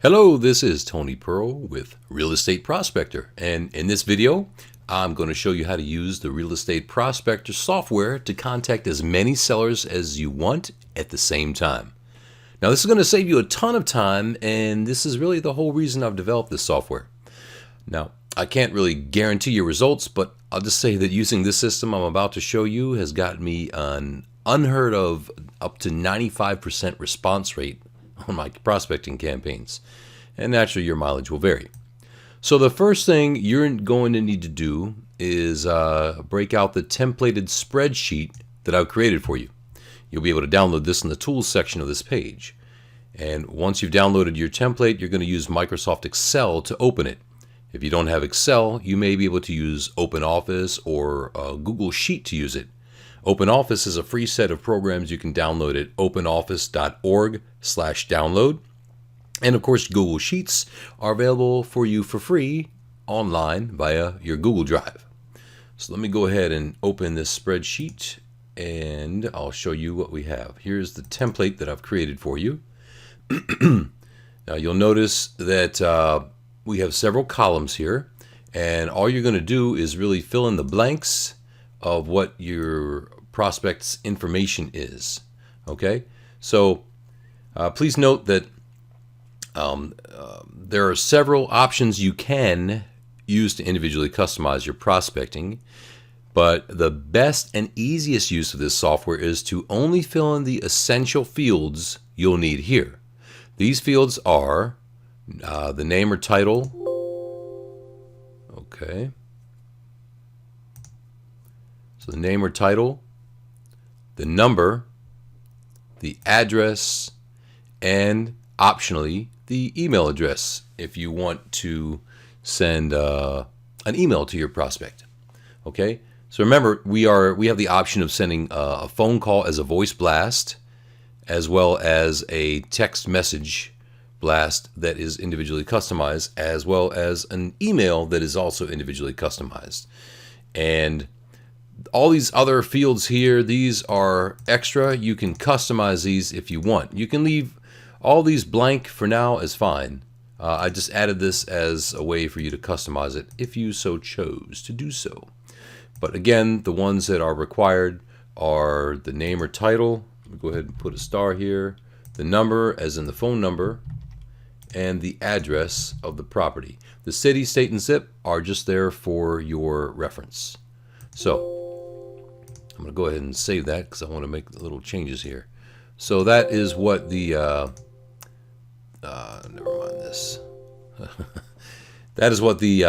Hello, this is Tony Pearl with Real Estate Prospector, and in this video I'm going to show you how to use the Real Estate Prospector software to contact as many sellers as you want at the same time. Now this is going to save you a ton of time, and this is really the whole reason I've developed this software. Now I can't really guarantee your results, but I'll just say that using this system I'm about to show you has gotten me an unheard of up to 95% response rate on my prospecting campaigns, and naturally your mileage will vary. So the first thing you're going to need to do is break out the templated spreadsheet that I've created for you. You'll be able to download this in the tools section of this page, and once you've downloaded your template, you're going to use Microsoft Excel to open it. If you don't have Excel, you may be able to use OpenOffice or Google Sheet to use it. OpenOffice is a free set of programs you can download at openoffice.org/download. And of course, Google Sheets are available for you for free online via your Google Drive. So let me go ahead and open this spreadsheet and I'll show you what we have. Here's the template that I've created for you. Now you'll notice that we have several columns here, and all you're going to do is really fill in the blanks of what your prospect's information is. Okay, so please note that there are several options you can use to individually customize your prospecting, but the best and easiest use of this software is to only fill in the essential fields you'll need here. These fields are the name or title. Okay. So the name or title, the number, the address, and optionally the email address if you want to send an email to your prospect. Okay, so remember we have the option of sending a phone call as a voice blast, as well as a text message blast that is individually customized, as well as an email that is also individually customized. And all these other fields here, these are extra. You can customize these if you want. You can leave all these blank for now is fine. I just added this as a way for you to customize it if you so chose to do so. But again, the ones that are required are the name or title. Let me go ahead and put a star here. The number, as in the phone number, and the address of the property. The city, state, and zip are just there for your reference. So I'm going to go ahead and save that because I want to make little changes here. So that is what the never mind this. That is what the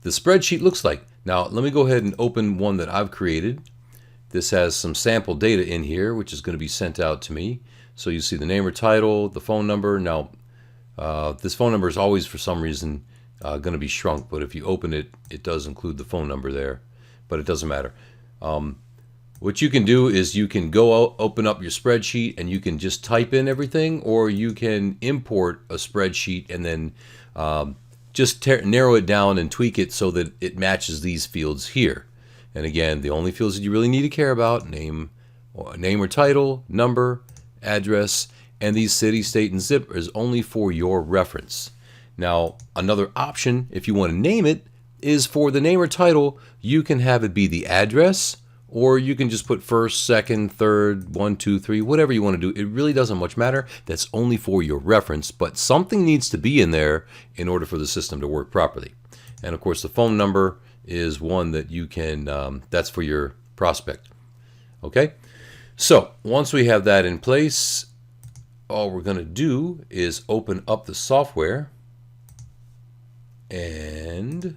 spreadsheet looks like. Now let me go ahead and open one that I've created. This has some sample data in here, which is going to be sent out to me. So you see the name or title, the phone number. Now this phone number is always, for some reason, going to be shrunk, but if you open it, it does include the phone number there, but it doesn't matter. What you can do is you can go open up your spreadsheet and you can just type in everything, or you can import a spreadsheet and then just narrow it down and tweak it so that it matches these fields here. And again, the only fields that you really need to care about: name or title, number, address, and these city, state, and zip is only for your reference. Now, another option, if you want to name it, is for the name or title, you can have it be the address, or you can just put first, second, third, 1, 2, 3, whatever you want to do. It really doesn't much matter. That's only for your reference, but something needs to be in there in order for the system to work properly. And of course, the phone number is one that you can, that's for your prospect. Okay, so once we have that in place, all we're going to do is open up the software and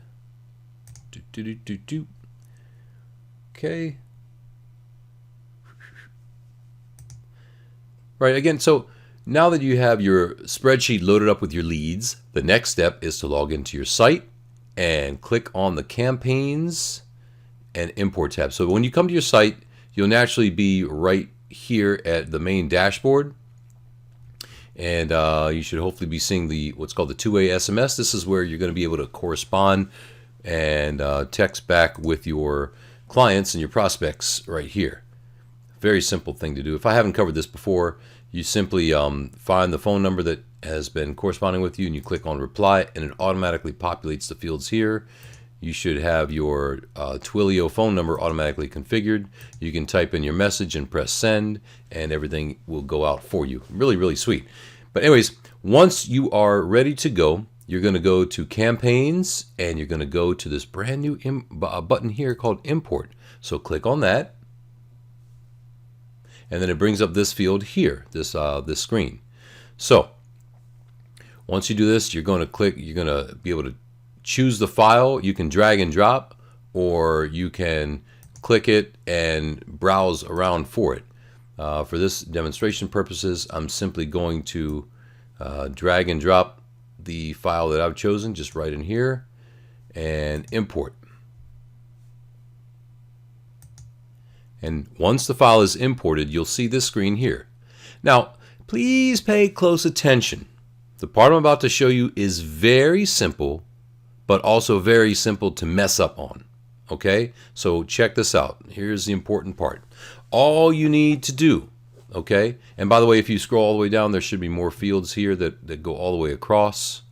okay. Right, again, so now that you have your spreadsheet loaded up with your leads, the next step is to log into your site and click on the campaigns and import tab. So when you come to your site, you'll naturally be right here at the main dashboard. And you should hopefully be seeing what's called the two-way SMS. This is where you're going to be able to correspond and text back with your clients and your prospects right here. Very simple thing to do. If I haven't covered this before, you simply find the phone number that has been corresponding with you, and you click on reply, and it automatically populates the fields here. You should have your Twilio phone number automatically configured. You can type in your message and press send, and everything will go out for you. Really, really sweet. But anyways, once you are ready to go, you're going to go to campaigns, and you're going to go to this brand new button here called import. So click on that, and then it brings up this field here, this screen. So once you do this, you're going to be able to choose the file. You can drag and drop, or you can click it and browse around for it. For this demonstration purposes, I'm simply going to drag and drop the file that I've chosen just right in here and import. And once the file is imported, you'll see this screen here. Now, please pay close attention. The part I'm about to show you is very simple, but also very simple to mess up on. Okay? So check this out. Here's the important part. All you need to do, okay? And by the way, if you scroll all the way down, there should be more fields here that go all the way across.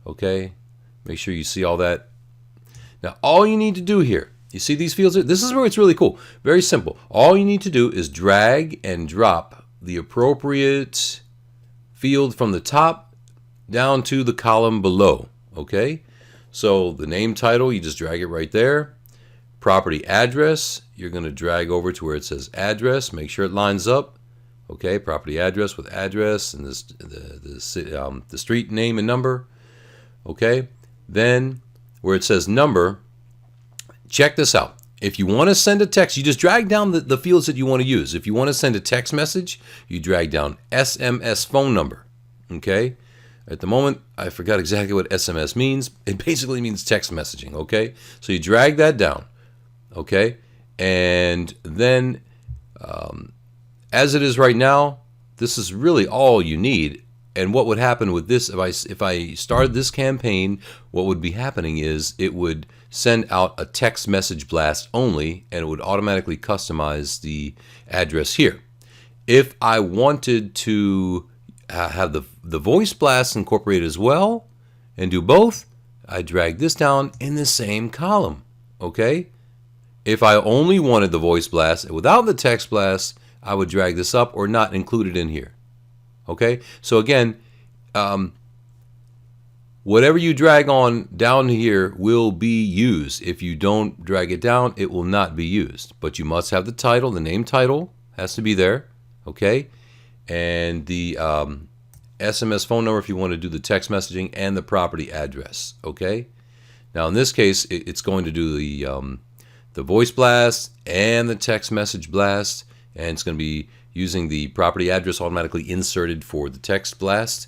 Okay? Make sure you see all that. Now, all you need to do here, you see these fields here? This is where it's really cool. Very simple. All you need to do is drag and drop the appropriate field from the top down to the column below. Okay? So the name title, you just drag it right there. Property address, you're going to drag over to where it says address. Make sure it lines up. Okay, property address with address and the street name and number. Okay, then where it says number, check this out. If you want to send a text, you just drag down the fields that you want to use. If you want to send a text message, you drag down SMS phone number. Okay. At the moment, I forgot exactly what SMS means. It basically means text messaging, okay? So you drag that down, okay? And then, as it is right now, this is really all you need. And what would happen with this, if I started this campaign, what would be happening is it would send out a text message blast only, and it would automatically customize the address here. If I wanted to have the voice blast incorporated as well and do both, I drag this down in the same column. Okay? If I only wanted the voice blast without the text blast, I would drag this up or not include it in here. Okay? So again, whatever you drag on down here will be used. If you don't drag it down, it will not be used. But you must have the title, the name title has to be there. Okay? And the SMS phone number if you want to do the text messaging, and the property address. Okay. Now in this case, it's going to do the voice blast and the text message blast, and it's going to be using the property address automatically inserted for the text blast.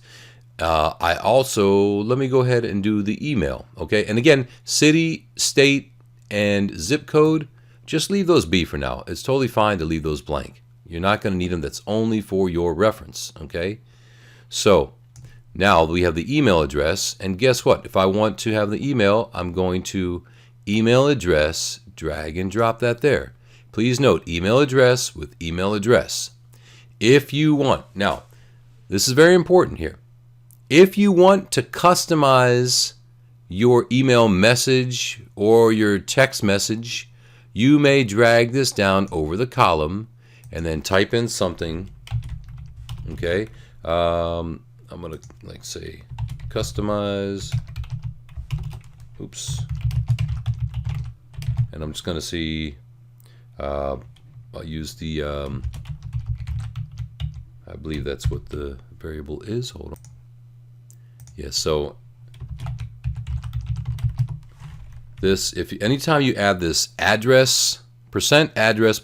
I also, let me go ahead and do the email. Okay. And again, city, state, and zip code, just leave those be for now. It's totally fine to leave those blank. You're not going to need them. That's only for your reference, okay? So now we have the email address, and guess what? If I want to have the email, I'm going to email address, drag and drop that there. Please note, email address with email address. If you want, now, this is very important here. If you want to customize your email message or your text message, you may drag this down over the column and then type in something. Okay, I'm gonna like say customize. Oops. And I'm just gonna see. I'll use the. I believe that's what the variable is. Hold on. Yeah. So this, if anytime you add this address, address,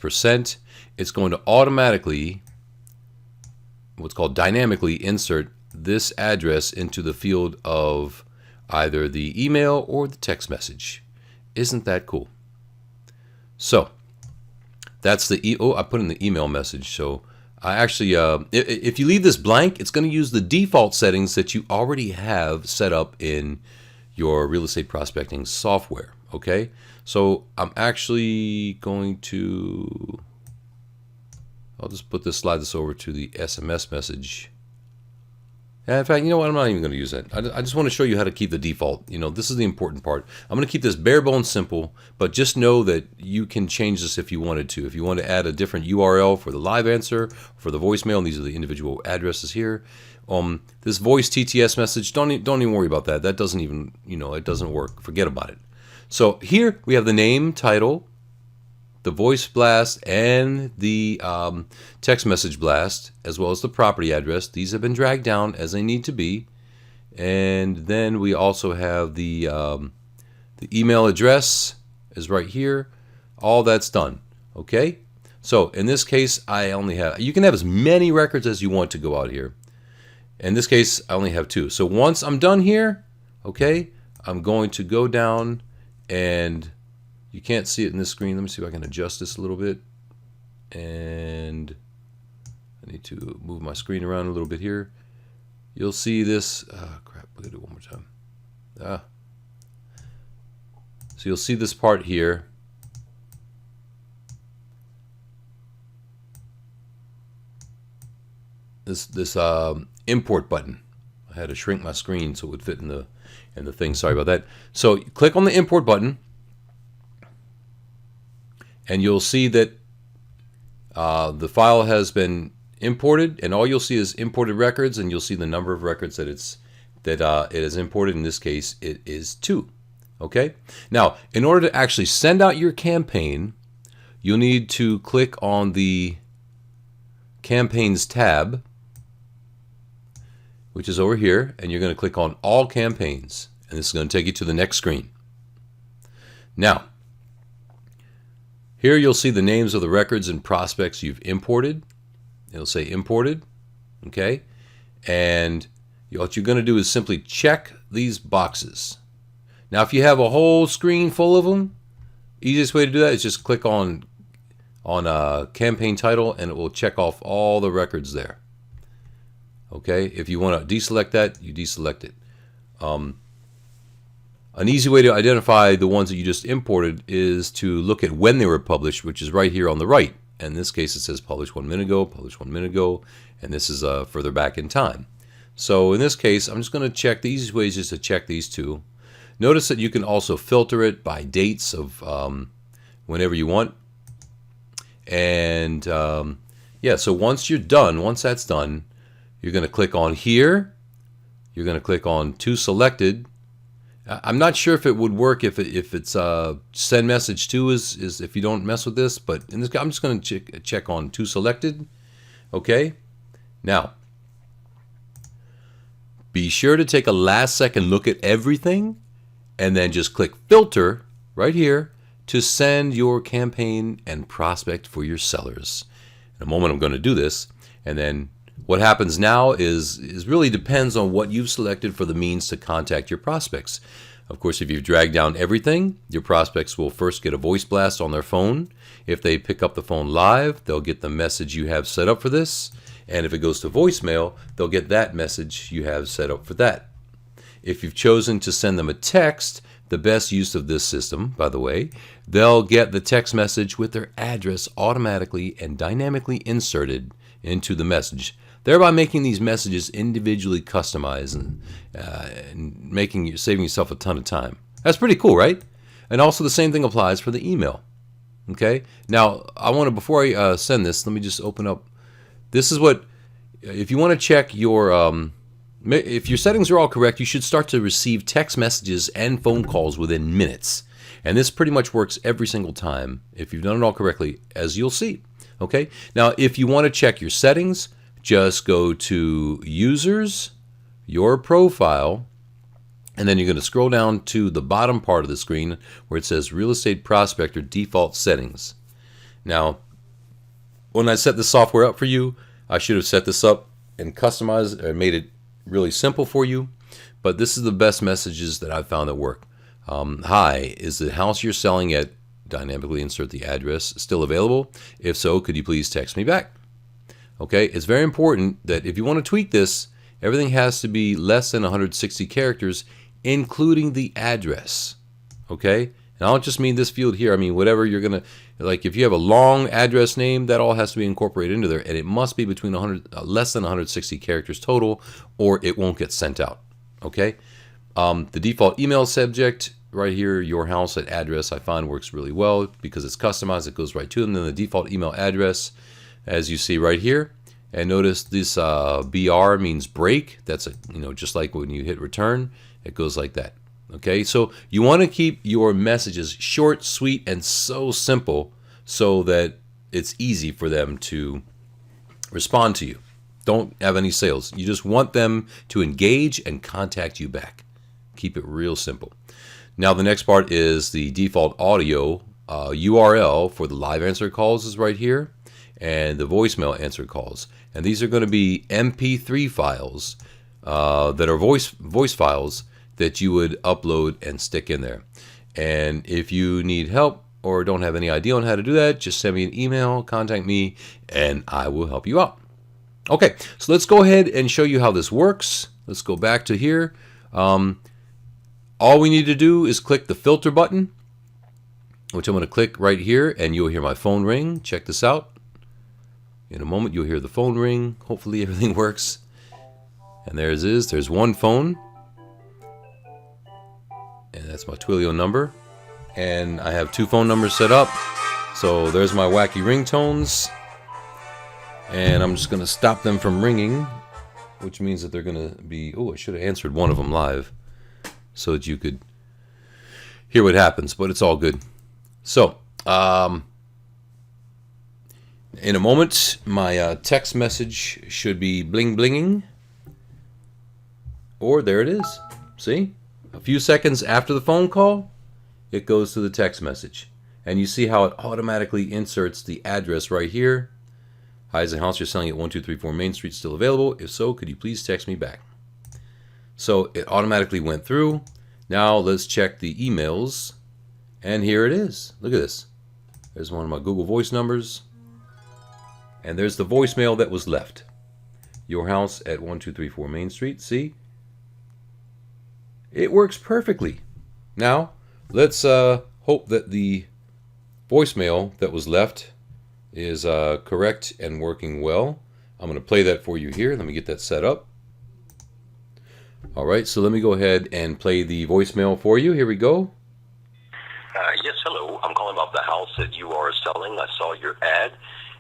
it's going to automatically, what's called dynamically, insert this address into the field of either the email or the text message. Isn't that cool? So that's the I put in the email message. So I actually, if you leave this blank, it's going to use the default settings that you already have set up in your real estate prospecting software. Okay, so I'm actually going to, I'll just slide this over to the SMS message. And in fact, you know what? I'm not even going to use that. I just want to show you how to keep the default. You know, this is the important part. I'm going to keep this bare bones simple, but just know that you can change this if you wanted to. If you want to add a different URL for the live answer, for the voicemail, and these are the individual addresses here. This voice TTS message, don't even worry about that. That doesn't even, you know, it doesn't work. Forget about it. So here we have the name, title, the voice blast, and the text message blast, as well as the property address. These have been dragged down as they need to be. And then we also have the email address is right here. All that's done. Okay? So in this case, I only have, you can have as many records as you want to go out here. In this case, I only have 2. So once I'm done here, okay, I'm going to go down, and you can't see it in this screen. Let me see if I can adjust this a little bit. And I need to move my screen around a little bit here. You'll see this. Crap, we're going to do it one more time. So you'll see this part here. This import button. I had to shrink my screen so it would fit in the thing. Sorry about that. So click on the import button, and you'll see that the file has been imported, and all you'll see is imported records, and you'll see the number of records that it has imported. In this case, it is 2. Okay. Now, in order to actually send out your campaign, you'll need to click on the Campaigns tab, which is over here, and you're going to click on All Campaigns, and this is going to take you to the next screen. Now, here you'll see the names of the records and prospects you've imported. It'll say imported, okay? And what you're going to do is simply check these boxes. Now, if you have a whole screen full of them, easiest way to do that is just click on campaign title, and it will check off all the records there. Okay, if you want to deselect that, you deselect it. An easy way to identify the ones that you just imported is to look at when they were published, which is right here on the right. In this case, it says published 1 minute ago, published 1 minute ago, and this is further back in time. So in this case, I'm just going to check. The easiest way is just to check these 2. Notice that you can also filter it by dates of whenever you want. And yeah, so once you're done, once that's done, you're going to click on here. You're going to click on To Selected. I'm not sure if it would work if it's Send Message To is if you don't mess with this, but in this, I'm just going to check on To Selected. Okay. Now, be sure to take a last second look at everything, and then just click Filter right here to send your campaign and prospect for your sellers. In a moment, I'm going to do this, and then what happens now is really depends on what you've selected for the means to contact your prospects. Of course, if you've dragged down everything, your prospects will first get a voice blast on their phone. If they pick up the phone live, they'll get the message you have set up for this. And if it goes to voicemail, they'll get that message you have set up for that. If you've chosen to send them a text, the best use of this system, by the way, they'll get the text message with their address automatically and dynamically inserted into the message, thereby making these messages individually customized and saving yourself a ton of time. That's pretty cool, right? And also the same thing applies for the email. Okay. Now I want to, before I send this, let me just open up. This is what, if you want to check your, if your settings are all correct, you should start to receive text messages and phone calls within minutes. And this pretty much works every single time if you've done it all correctly, as you'll see. Okay. Now, if you want to check your settings, just go to Users, Your Profile, and then you're going to scroll down to the bottom part of the screen where it says Real Estate Prospector Default Settings. Now, when I set this software up for you, I should have set this up and customized and made it really simple for you. But this is the best messages that I've found that work. Hi, is the house you're selling at, dynamically insert the address, still available? If so, could you please text me back? Okay, it's very important that if you want to tweak this, everything has to be less than 160 characters, including the address. Okay, And I don't just mean this field here. I mean whatever you're gonna, like if you have a long address name, that all has to be incorporated into there, and it must be between 100 less than 160 characters total, or it won't get sent out. Okay. The default email subject right here, your house at address, I find works really well because it's customized. It goes right to them. Then the default email address, as you see right here. And notice this BR means break. That's just like when you hit return, it goes like that. Okay, so you want to keep your messages short, sweet, and so simple so that it's easy for them to respond to you. Don't have any sales. You just want them to engage and contact you back. Keep it real simple. Now the next part is the default audio URL for the live answer calls is right here, and the voicemail answer calls. And these are going to be MP3 files that are voice files that you would upload and stick in there. And if you need help or don't have any idea on how to do that, just send me an email, contact me, and I will help you out. Okay, so let's go ahead and show you how this works. Let's go back to here. All we need to do is click the filter button, which I'm going to click right here, and you'll hear my phone ring. Check this out. In a moment, you'll hear the phone ring. Hopefully everything works. And there it is. There's one phone. And that's my Twilio number. And I have two phone numbers set up. So there's my wacky ringtones. And I'm just going to stop them from ringing, which means that they're going to be... Oh, I should have answered one of them live so that you could hear what happens, but it's all good. So, in a moment, my text message should be bling blinging. Or there it is. See? A few seconds after the phone call, it goes to the text message. And you see how it automatically inserts the address right here. Hi, is the house you're selling at 1234 Main Street still available? If so, could you please text me back? So it automatically went through. Now let's check the emails. And here it is. Look at this. There's one of my Google Voice numbers. And there's the voicemail that was left. Your house at 1234 Main Street. See? It works perfectly. Now, let's hope that the voicemail that was left is correct and working well. I'm going to play that for you here. Let me get that set up. All right, so let me go ahead and play the voicemail for you. Here we go. Yes, hello. I'm calling about the house that you are selling. I saw your ad.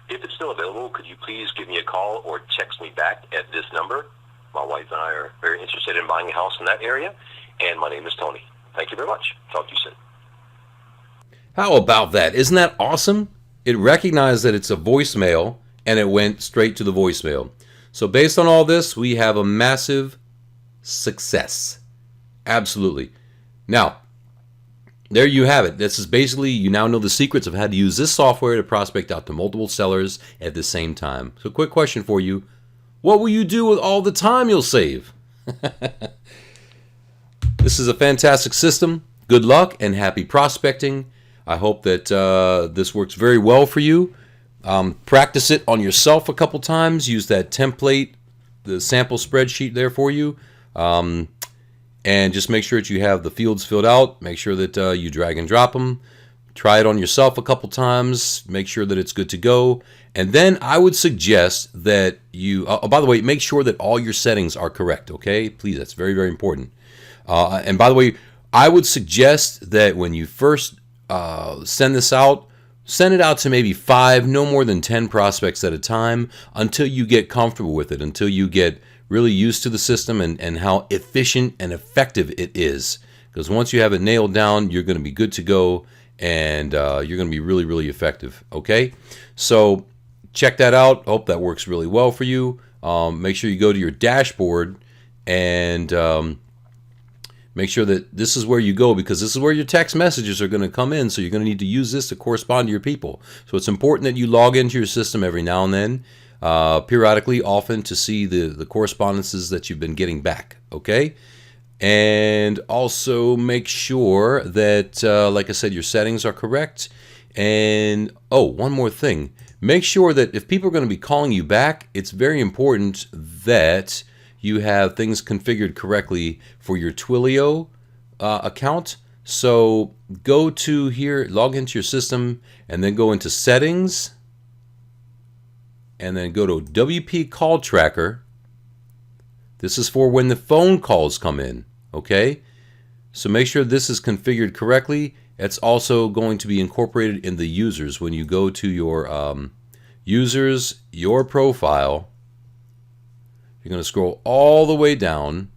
If it's still available, could you please give me a call or text me back at this number? My wife and I are very interested in buying a house in that area, and my name is Tony. Thank you very much. Talk to you soon. How about that? Isn't that awesome? It recognized that it's a voicemail, and it went straight to the voicemail. So based on all this, we have a massive success. Absolutely. Now, there you have it. This is basically, you now know the secrets of how to use this software to prospect out to multiple sellers at the same time. So quick question for you. What will you do with all the time you'll save? This is a fantastic system. Good luck and happy prospecting. I hope that this works very well for you. Practice it on yourself a couple times. Use that template, the sample spreadsheet there for you. And just make sure that you have the fields filled out. Make sure that you drag and drop them. Try it on yourself a couple times. Make sure that it's good to go. And then I would suggest that you, by the way, make sure that all your settings are correct, okay? Please, that's very, very important. And by the way, I would suggest that when you first send this out, send it out to maybe 5, no more than 10 prospects at a time until you get comfortable with it, until you get really used to the system and how efficient and effective it is. Because once you have it nailed down, you're going to be good to go, and you're going to be really, really effective. Okay? So check that out. Hope that works really well for you. Make sure you go to your dashboard and make sure that this is where you go, because this is where your text messages are going to come in. So you're going to need to use this to correspond to your people. So it's important that you log into your system every now and then, periodically, often, to see the correspondences that you've been getting back. Okay? And also make sure that, like I said, your settings are correct. And, oh, one more thing. Make sure that if people are going to be calling you back, it's very important that you have things configured correctly for your Twilio account, So go to here, log into your system, and then go into settings, and then go to WP call tracker. This is for when the phone calls come in, okay? So make sure this is configured correctly. It's also going to be incorporated in the users. When you go to your users, your profile, you're going to scroll all the way down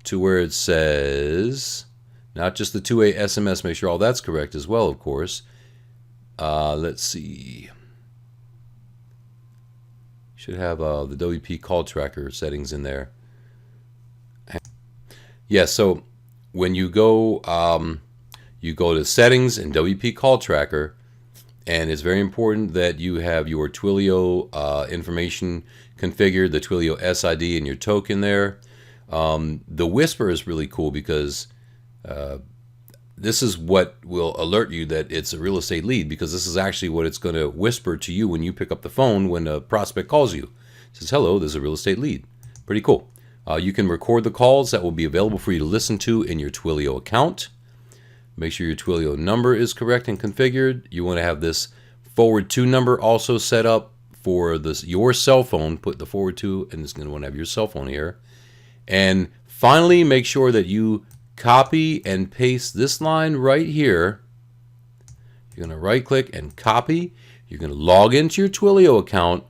to where it says, not just the 2A SMS, make sure all that's correct as well, of course. Let's see. Should have the WP call tracker settings in there. Yeah, so when you go to settings and WP call tracker, and it's very important that you have your Twilio information configured, the Twilio SID and your token there. The whisper is really cool because this is what will alert you that it's a real estate lead, because this is actually what it's going to whisper to you when you pick up the phone when a prospect calls you. It says, hello, there's a real estate lead. Pretty cool. You can record the calls that will be available for you to listen to in your Twilio account. Make sure your Twilio number is correct and configured. You want to have this forward to number also set up for this, your cell phone. Put the forward to, and it's going to want to have your cell phone here. And finally, make sure that you copy and paste this line right here. You're going to right click and copy. You're going to log into your Twilio account,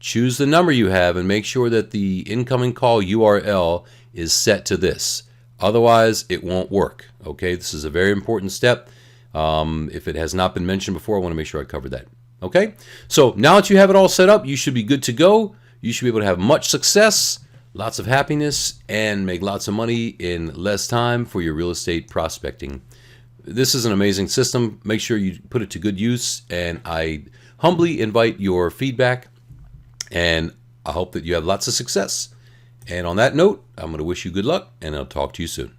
choose the number you have, and make sure that the incoming call URL is set to this. Otherwise, it won't work. Okay, this is a very important step. If it has not been mentioned before, I want to make sure I covered that. Okay, so now that you have it all set up, you should be good to go. You should be able to have much success, lots of happiness, and make lots of money in less time for your real estate prospecting. This is an amazing system. Make sure you put it to good use, and I humbly invite your feedback, and I hope that you have lots of success. And on that note, I'm going to wish you good luck, and I'll talk to you soon.